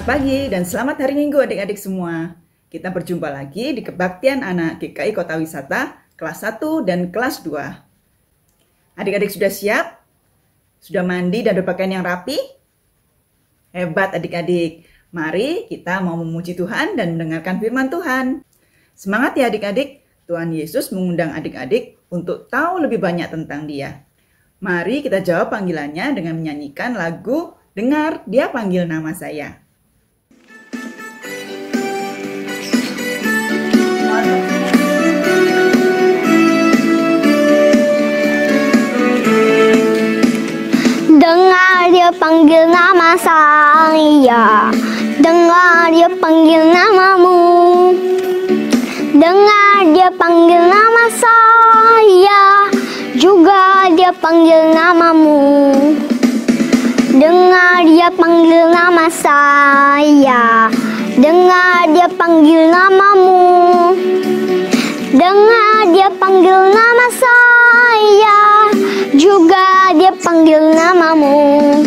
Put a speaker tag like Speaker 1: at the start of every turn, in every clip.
Speaker 1: Selamat pagi dan selamat hari Minggu adik-adik semua. Kita berjumpa lagi di Kebaktian Anak GKI Kota Wisata kelas 1 dan kelas 2. Adik-adik sudah siap? Sudah mandi dan berpakaian yang rapi? Hebat adik-adik. Mari kita mau memuji Tuhan dan mendengarkan firman Tuhan. Semangat ya adik-adik. Tuhan Yesus mengundang adik-adik untuk tahu lebih banyak tentang Dia. Mari kita jawab panggilannya dengan menyanyikan lagu Dengar Dia Panggil Nama Saya.
Speaker 2: Dengar Dia panggil nama saya, dengar Dia panggil namamu. Dengar Dia panggil nama saya, juga Dia panggil namamu. Dengar Dia panggil nama saya, dengar Dia panggil namamu. Dengar Dia panggil nama saya, juga Dia panggil namamu.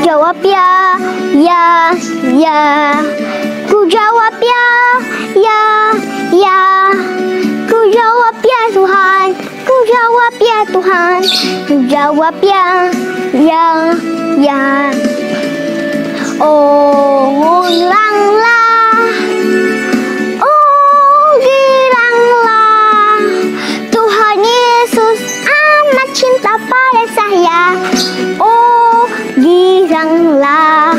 Speaker 2: Jawab ya, ya, ya. Ku jawab ya, ya, ya. Ku jawab ya Tuhan, ku jawab ya Tuhan. Ku jawab ya, ya, ya. Oh, ulanglah, oh giranglah, Tuhan Yesus amat cinta pada saya. Oh giranglah.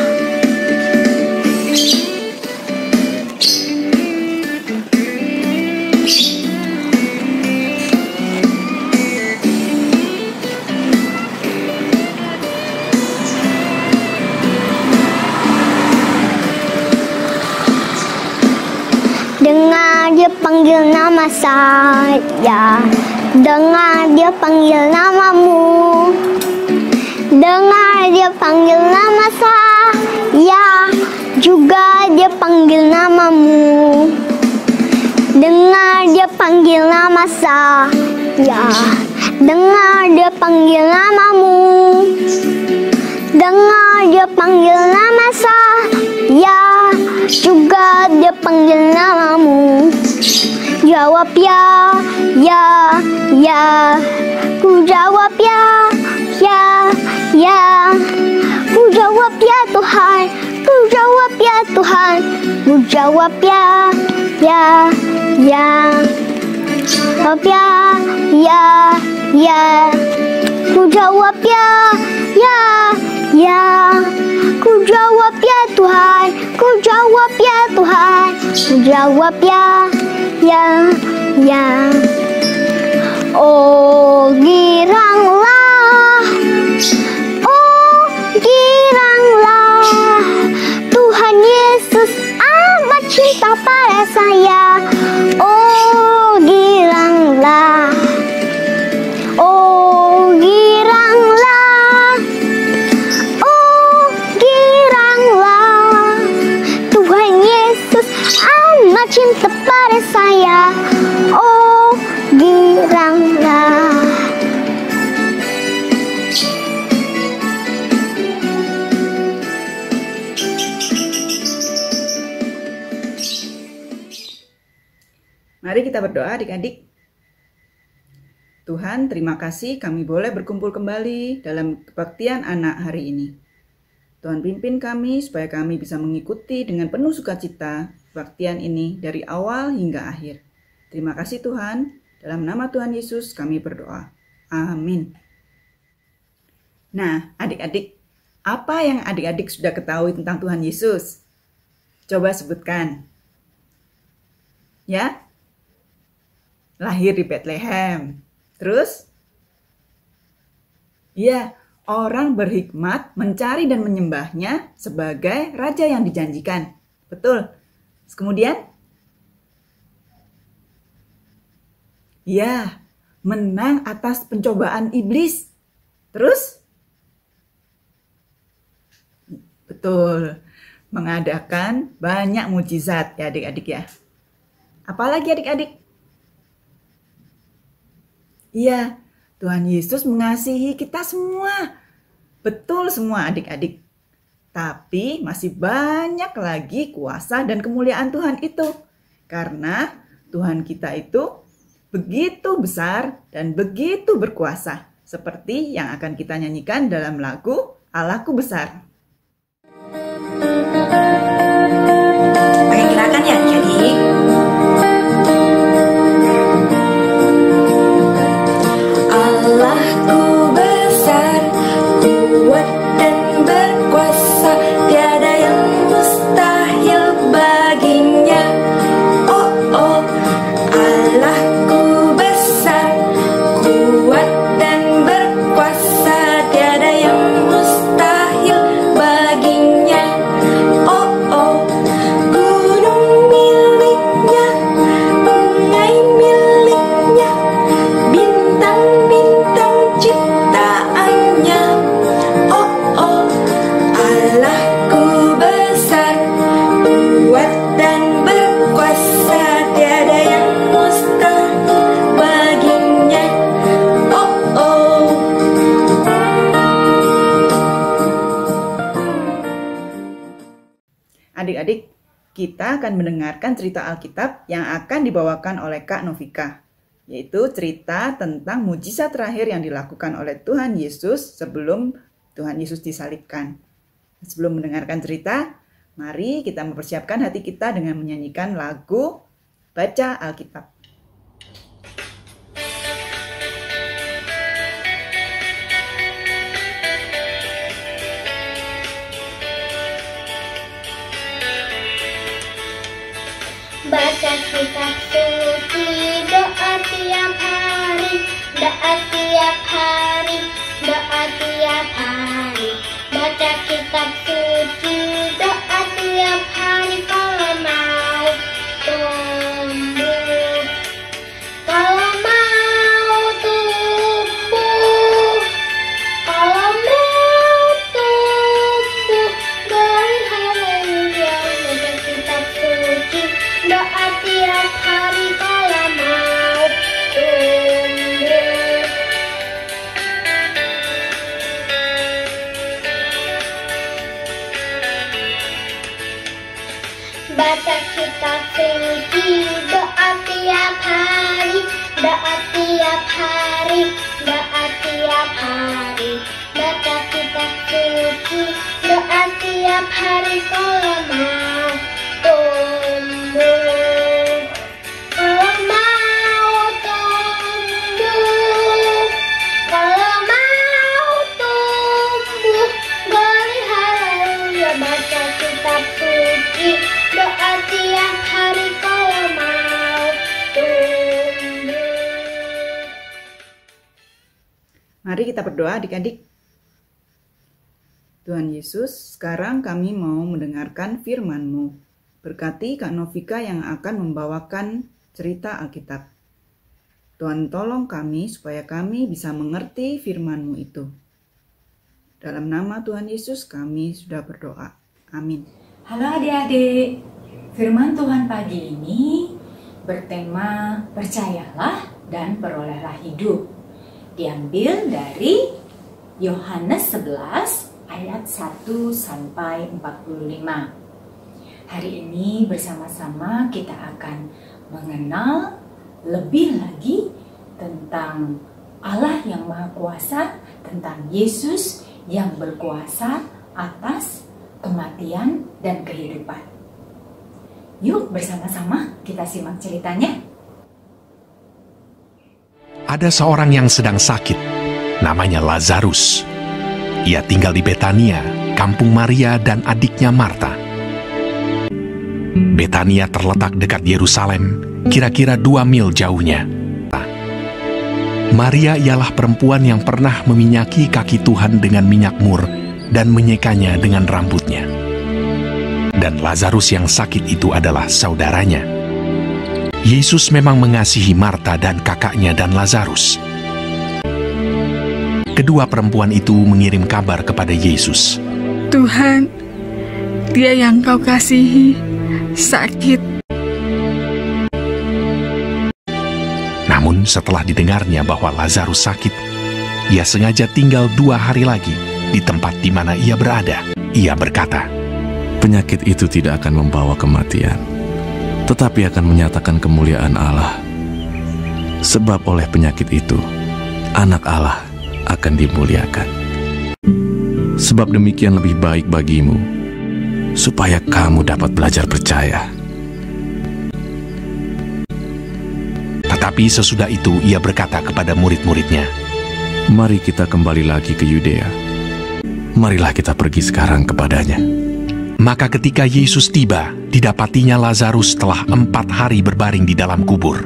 Speaker 2: Dengar Dia panggil nama saya, dengar Dia panggil namamu. Dengar Dia panggil nama saya, juga Dia panggil namamu. Dengar Dia panggil nama saya, dengar Dia panggil namamu. Dengar Dia panggil nama saya, juga Dia panggil namamu. Jawab ya, ya, ya. Ku jawab ya, ya, ya. Ku jawab ya Tuhan, ku jawab ya Tuhan. Ku jawab ya, ya, ya. Jawab ya, ya, ya. Ku jawab ya, ya, ya. Ku jawab ya Tuhan, ku jawab ya Tuhan. Ku jawab ya, ya, ya. Oh giranglah, oh giranglah, Tuhan Yesus amat cinta pada saya. Oh giranglah, oh giranglah, oh giranglah, Tuhan Yesus amat cinta pada saya. Oh giranglah.
Speaker 1: Mari kita berdoa adik-adik. Tuhan, terima kasih kami boleh berkumpul kembali dalam kebaktian anak hari ini. Tuhan pimpin kami supaya kami bisa mengikuti dengan penuh sukacita kebaktian ini dari awal hingga akhir. Terima kasih Tuhan, dalam nama Tuhan Yesus kami berdoa. Amin. Nah, adik-adik, apa yang adik-adik sudah ketahui tentang Tuhan Yesus? Coba sebutkan. Ya? Lahir di Bethlehem. Terus? Ya, orang berhikmat mencari dan menyembahnya sebagai raja yang dijanjikan. Betul. Kemudian? Ya, menang atas pencobaan iblis. Terus? Betul. Mengadakan banyak mujizat ya adik-adik ya. Apalagi adik-adik? Iya, Tuhan Yesus mengasihi kita semua. Betul semua adik-adik. Tapi masih banyak lagi kuasa dan kemuliaan Tuhan itu. Karena Tuhan kita itu begitu besar dan begitu berkuasa. Seperti yang akan kita nyanyikan dalam lagu Allahku Besar.
Speaker 3: Perkirakan ya adik-adik. Allahku besar, kuat dan berkuasa, tiada yang mustahil baginya. Oh oh, Allahku besar, kuat dan berkuasa, tiada yang mustahil baginya. Oh oh, gunung miliknya, sungai miliknya, bintang-bintang ciptaannya. Oh oh, Allahku besar, kuat dan berkuasa, tiada yang mustahil baginya. Oh oh.
Speaker 1: Adik-adik, kita akan mendengarkan cerita Alkitab yang akan dibawakan oleh Kak Novika, yaitu cerita tentang mujizat terakhir yang dilakukan oleh Tuhan Yesus sebelum Tuhan Yesus disalibkan. Sebelum mendengarkan cerita, mari kita mempersiapkan hati kita dengan menyanyikan lagu Baca Alkitab.
Speaker 2: Baca kitab suci, doa tiap hari, doa tiap hari, doa tiap hari. Baca kitab suci, doa tiap hari, kalau mau tumbuh, kalau mau tumbuh, kalau mau tumbuh, berhaleluya. Baca kitab suci, doa tiap hari, kalau mau tumbuh. Baca kitab suci, doa tiap hari, doa tiap hari, doa tiap hari. Baca kitab suci, doa tiap hari, kalau mau tumbuh, kalau mau tumbuh, kalau mau tumbuh, berhaleluya. Baca kitab suci, doa tiap hari, kalau mau tumbuh.
Speaker 1: Mari kita berdoa adik-adik. Tuhan Yesus, sekarang kami mau mendengarkan firman-Mu. Berkati Kak Novika yang akan membawakan cerita Alkitab. Tuhan tolong kami supaya kami bisa mengerti firman-Mu itu. Dalam nama Tuhan Yesus kami sudah berdoa. Amin.
Speaker 4: Halo adik-adik, firman Tuhan pagi ini bertema percayalah dan perolehlah hidup. Diambil dari Yohanes 11 ayat 1 sampai 45. Hari ini bersama-sama kita akan mengenal lebih lagi tentang Allah yang Maha Kuasa, tentang Yesus yang berkuasa atas kematian dan kehidupan. Yuk bersama-sama kita simak ceritanya.
Speaker 5: Ada seorang yang sedang sakit, namanya Lazarus. Ia tinggal di Betania, kampung Maria dan adiknya Marta. Betania terletak dekat Yerusalem, kira-kira 2 mil jauhnya. Maria ialah perempuan yang pernah meminyaki kaki Tuhan dengan minyak mur dan menyekanya dengan rambutnya. Dan Lazarus yang sakit itu adalah saudaranya. Yesus memang mengasihi Marta dan kakaknya dan Lazarus. Kedua perempuan itu mengirim kabar kepada Yesus.
Speaker 6: Tuhan, dia yang kau kasihi sakit.
Speaker 5: Namun setelah didengarnya bahwa Lazarus sakit, ia sengaja tinggal 2 hari lagi di tempat di mana ia berada. ia berkata,
Speaker 7: Penyakit itu tidak akan membawa kematian, tetapi akan menyatakan kemuliaan Allah. Sebab oleh penyakit itu, anak Allah akan dimuliakan. Sebab demikian lebih baik bagimu, supaya kamu dapat belajar percaya.
Speaker 5: Tetapi sesudah itu ia berkata kepada murid-muridnya,
Speaker 7: Mari kita kembali lagi ke Yudea. Marilah kita pergi sekarang kepadanya.
Speaker 5: Maka ketika Yesus tiba, didapatinya Lazarus telah 4 hari berbaring di dalam kubur.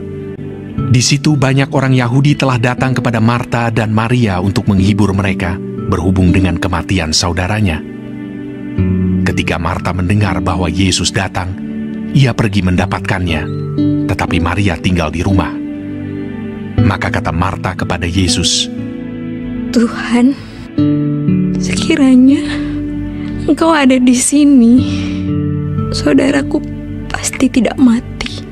Speaker 5: Di situ banyak orang Yahudi telah datang kepada Marta dan Maria untuk menghibur mereka berhubung dengan kematian saudaranya. Ketika Marta mendengar bahwa Yesus datang, ia pergi mendapatkannya, tetapi Maria tinggal di rumah. Maka kata Marta kepada Yesus,
Speaker 6: Tuhan, sekiranya Engkau ada di sini, saudaraku pasti tidak mati.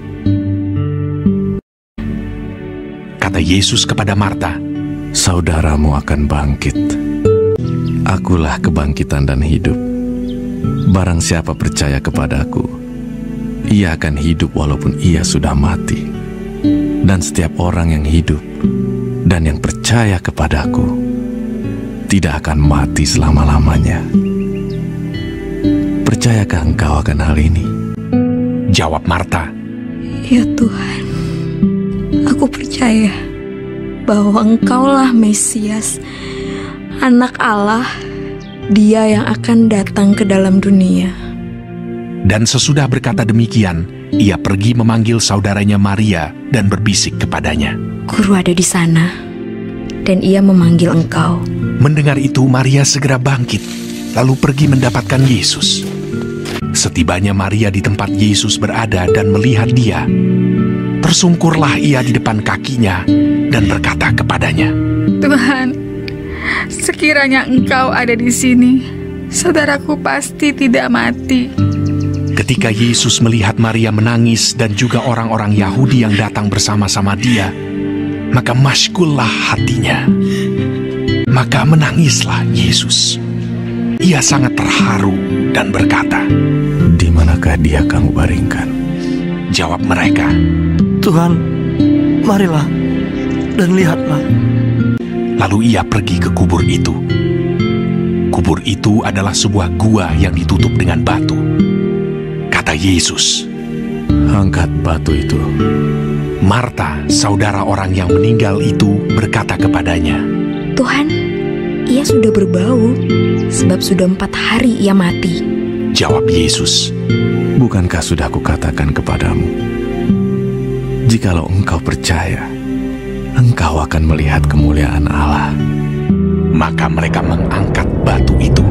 Speaker 5: Kata Yesus kepada Marta,
Speaker 7: Saudaramu akan bangkit. Akulah kebangkitan dan hidup. Barang siapa percaya kepadaku, ia akan hidup walaupun ia sudah mati. Dan setiap orang yang hidup dan yang percaya kepadaku tidak akan mati selama-lamanya. Percayakah engkau akan hal ini?
Speaker 5: Jawab Marta,
Speaker 6: Ya Tuhan, aku percaya bahwa Engkaulah Mesias, Anak Allah, Dia yang akan datang ke dalam dunia.
Speaker 5: Dan sesudah berkata demikian, ia pergi memanggil saudaranya Maria dan berbisik kepadanya.
Speaker 6: Guru ada di sana, dan ia memanggil engkau.
Speaker 5: Mendengar itu, Maria segera bangkit, lalu pergi mendapatkan Yesus. Setibanya Maria di tempat Yesus berada dan melihat dia, tersungkurlah ia di depan kakinya dan berkata kepadanya,
Speaker 6: Tuhan, sekiranya engkau ada di sini, saudaraku pasti tidak mati.
Speaker 5: Ketika Yesus melihat Maria menangis dan juga orang-orang Yahudi yang datang bersama-sama dia, maka masykullah hatinya. Maka menangislah Yesus. Ia sangat terharu dan berkata,
Speaker 7: Di manakah dia kamu baringkan?
Speaker 5: Jawab mereka,
Speaker 8: Tuhan, marilah dan lihatlah.
Speaker 5: Lalu ia pergi ke kubur itu. Kubur itu adalah sebuah gua yang ditutup dengan batu. Kata Yesus,
Speaker 7: Angkat batu itu.
Speaker 5: Marta, saudara orang yang meninggal itu, berkata kepadanya,
Speaker 6: Tuhan, ia sudah berbau, sebab sudah 4 hari ia mati.
Speaker 5: Jawab Yesus,
Speaker 7: Bukankah sudah kukatakan kepadamu, jikalau engkau percaya, engkau akan melihat kemuliaan Allah.
Speaker 5: Maka mereka mengangkat batu itu.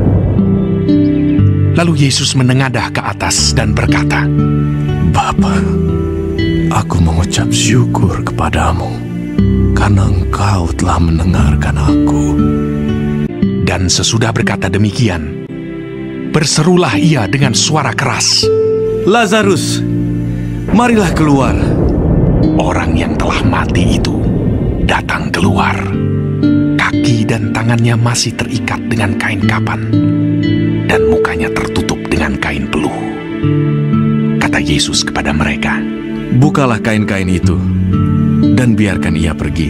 Speaker 5: Lalu Yesus menengadah ke atas dan berkata,
Speaker 7: Bapa, aku mengucap syukur kepadamu, karena engkau telah mendengarkan aku.
Speaker 5: Dan sesudah berkata demikian, berserulah ia dengan suara keras,
Speaker 8: Lazarus, marilah keluar.
Speaker 5: Orang yang telah mati itu datang keluar. Kaki dan tangannya masih terikat dengan kain kapan, dan mukanya tertutup dengan kain peluh. Kata Yesus kepada mereka,
Speaker 7: Bukalah kain-kain itu, dan biarkan ia pergi.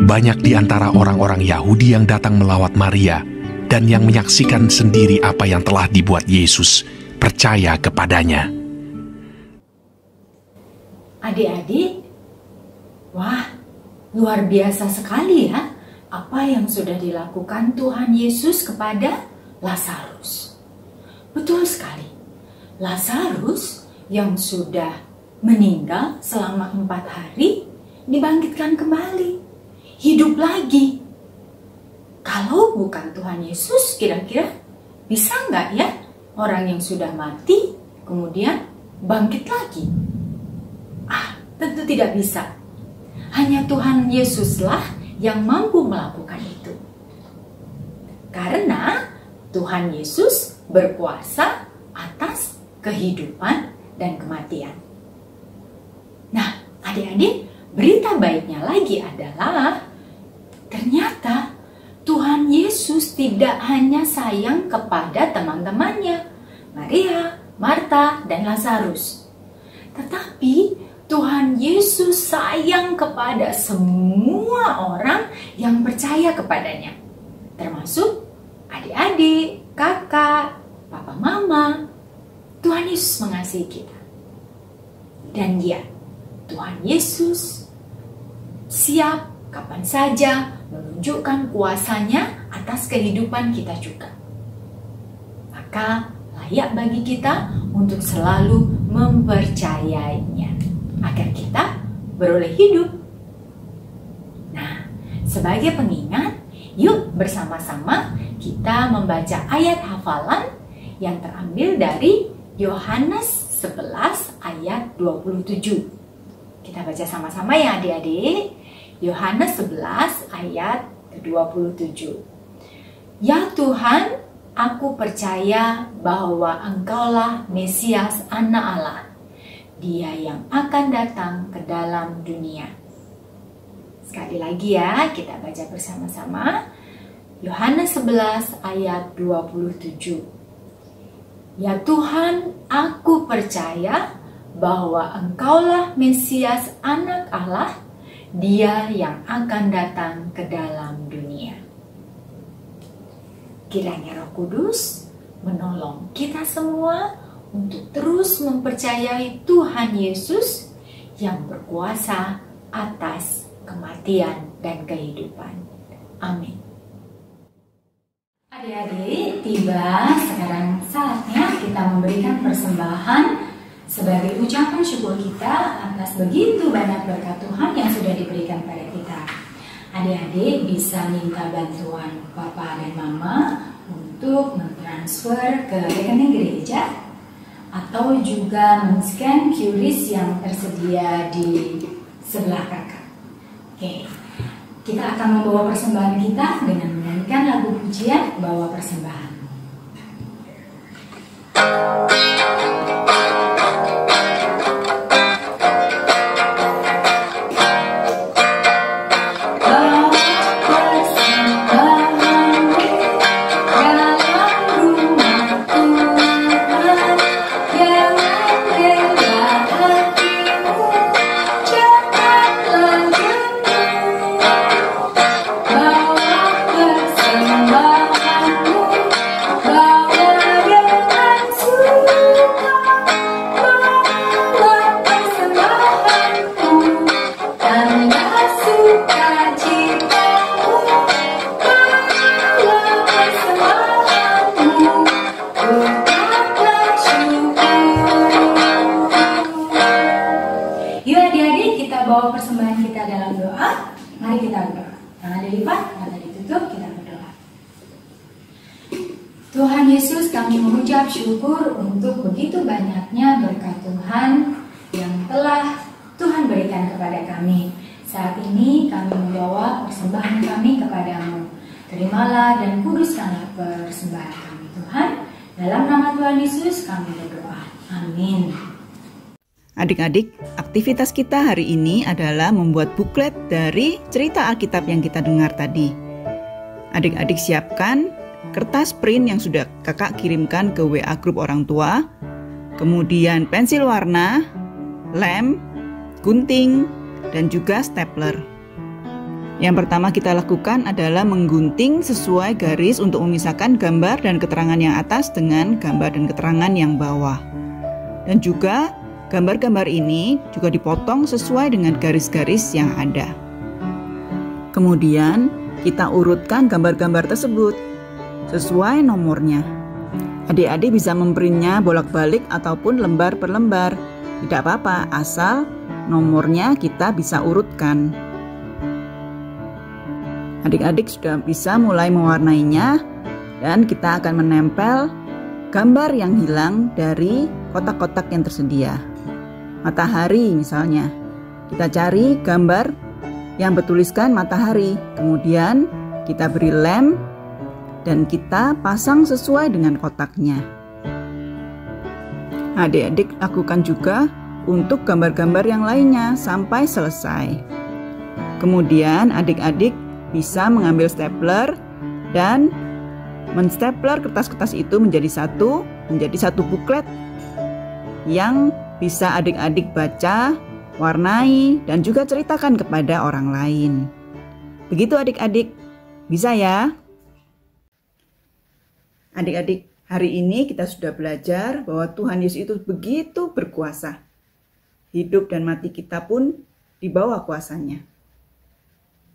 Speaker 5: Banyak di antara orang-orang Yahudi yang datang melawat Maria dan yang menyaksikan sendiri apa yang telah dibuat Yesus percaya kepadanya.
Speaker 4: Adik-adik, wah, luar biasa sekali ya apa yang sudah dilakukan Tuhan Yesus kepada Lazarus. Betul sekali, Lazarus yang sudah meninggal selama 4 hari dibangkitkan kembali, hidup lagi. Kalau bukan Tuhan Yesus, kira-kira bisa nggak ya orang yang sudah mati kemudian bangkit lagi? Tentu tidak bisa. Hanya Tuhan Yesuslah yang mampu melakukan itu. Karena Tuhan Yesus berkuasa atas kehidupan dan kematian. Nah, adik-adik, berita baiknya lagi adalah ternyata Tuhan Yesus Yesus tidak hanya sayang kepada teman-temannya, Maria, Marta, dan Lazarus. Tetapi Tuhan Yesus sayang kepada semua orang yang percaya kepadanya, termasuk adik-adik, kakak, papa, mama. Tuhan Yesus mengasihi kita. Dan ya, Tuhan Yesus siap kapan saja menunjukkan kuasanya atas kehidupan kita juga. Maka layak bagi kita untuk selalu mempercayainya agar kita beroleh hidup. Nah, sebagai pengingat, yuk bersama-sama kita membaca ayat hafalan yang terambil dari Yohanes 11 ayat 27. Kita baca sama-sama ya adik-adik. Yohanes 11 ayat 27. Ya Tuhan, aku percaya bahwa Engkaulah Mesias Anak Allah, Dia yang akan datang ke dalam dunia. Sekali lagi ya, kita baca bersama-sama. Yohanes 11 ayat 27. Ya Tuhan, aku percaya bahwa Engkaulah Mesias Anak Allah, Dia yang akan datang ke dalam dunia. Kiranya Roh Kudus menolong kita semua untuk terus mempercayai Tuhan Yesus yang berkuasa atas kematian dan kehidupan. Amin. Adik-adik, tiba sekarang saatnya kita memberikan persembahan sebagai ucapan syukur kita atas begitu banyak berkat Tuhan yang sudah diberikan pada kita. Adik-adik bisa minta bantuan Papa dan Mama untuk mentransfer ke rekening gereja atau juga men-scan QRIS yang tersedia di sebelah kakak. Oke, kita akan membawa persembahan kita dengan menyanyikan lagu pujian Bawa Persembahan. Bawa persembahan kita dalam doa. Mari kita berdoa. Tangan dilipat, mata ditutup, kita berdoa. Tuhan Yesus, kami mengucap syukur untuk begitu banyaknya berkat Tuhan yang telah Tuhan berikan kepada kami. Saat ini kami membawa persembahan kami kepadamu. Terimalah dan kuduskanlah persembahan kami Tuhan. Dalam nama Tuhan Yesus kami berdoa. Amin.
Speaker 1: Adik-adik, aktivitas kita hari ini adalah membuat buklet dari cerita Alkitab yang kita dengar tadi. Adik-adik siapkan kertas print yang sudah kakak kirimkan ke WA grup orang tua, kemudian pensil warna, lem, gunting, dan juga stapler. Yang pertama kita lakukan adalah menggunting sesuai garis untuk memisahkan gambar dan keterangan yang atas dengan gambar dan keterangan yang bawah. Dan juga gambar-gambar ini juga dipotong sesuai dengan garis-garis yang ada. Kemudian kita urutkan gambar-gambar tersebut sesuai nomornya. Adik-adik bisa memprintnya bolak-balik ataupun lembar per lembar. Tidak apa-apa, asal nomornya kita bisa urutkan. Adik-adik sudah bisa mulai mewarnainya dan kita akan menempel gambar yang hilang dari kotak-kotak yang tersedia. Matahari misalnya, kita cari gambar yang bertuliskan matahari, kemudian kita beri lem dan kita pasang sesuai dengan kotaknya. Adik-adik lakukan juga untuk gambar-gambar yang lainnya sampai selesai. Kemudian adik-adik bisa mengambil stapler dan menstapler kertas-kertas itu menjadi satu buklet yang bisa adik-adik baca, warnai, dan juga ceritakan kepada orang lain. Begitu adik-adik, bisa ya? Adik-adik, hari ini kita sudah belajar bahwa Tuhan Yesus itu begitu berkuasa. Hidup dan mati kita pun di bawah kuasanya.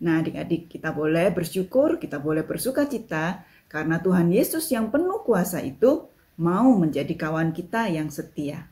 Speaker 1: Nah adik-adik, kita boleh bersyukur, kita boleh bersukacita karena Tuhan Yesus yang penuh kuasa itu mau menjadi kawan kita yang setia.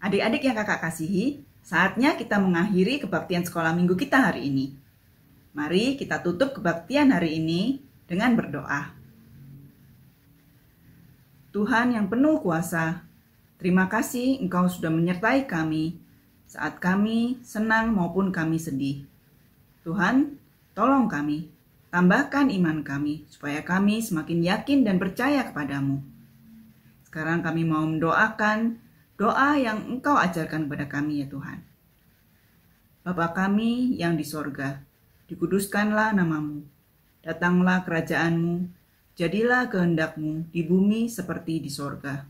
Speaker 1: Adik-adik yang kakak kasihi, saatnya kita mengakhiri kebaktian sekolah minggu kita hari ini. Mari kita tutup kebaktian hari ini dengan berdoa. Tuhan yang penuh kuasa, terima kasih Engkau sudah menyertai kami saat kami senang maupun kami sedih. Tuhan, tolong kami, tambahkan iman kami supaya kami semakin yakin dan percaya kepadamu. Sekarang kami mau mendoakan doa yang Engkau ajarkan kepada kami ya Tuhan. Bapa kami yang di sorga, dikuduskanlah namamu, datanglah kerajaan-Mu, jadilah kehendak-Mu di bumi seperti di sorga.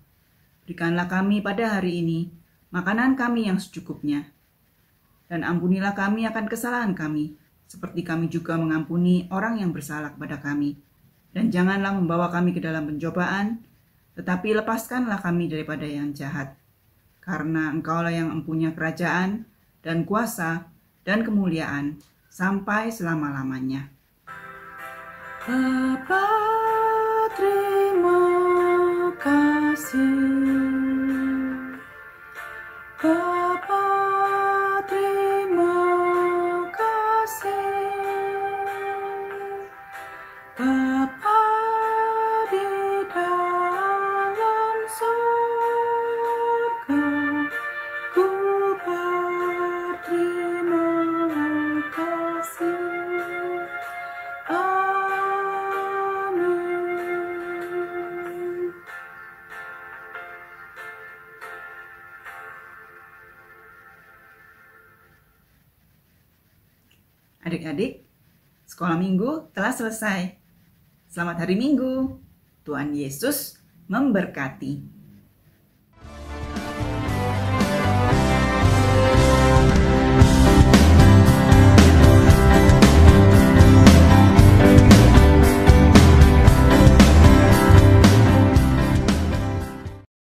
Speaker 1: Berikanlah kami pada hari ini makanan kami yang secukupnya, dan ampunilah kami akan kesalahan kami, seperti kami juga mengampuni orang yang bersalah kepada kami. Dan janganlah membawa kami ke dalam pencobaan, tetapi lepaskanlah kami daripada yang jahat. Karena Engkaulah yang mempunyai kerajaan dan kuasa dan kemuliaan sampai selama-lamanya. Bapa, terima kasih. Bapa, terima kasih. Bapa di dalam surga, ku berterima kasih. Amin. Adik-adik, sekolah minggu telah selesai. Selamat hari Minggu. Tuhan Yesus memberkati.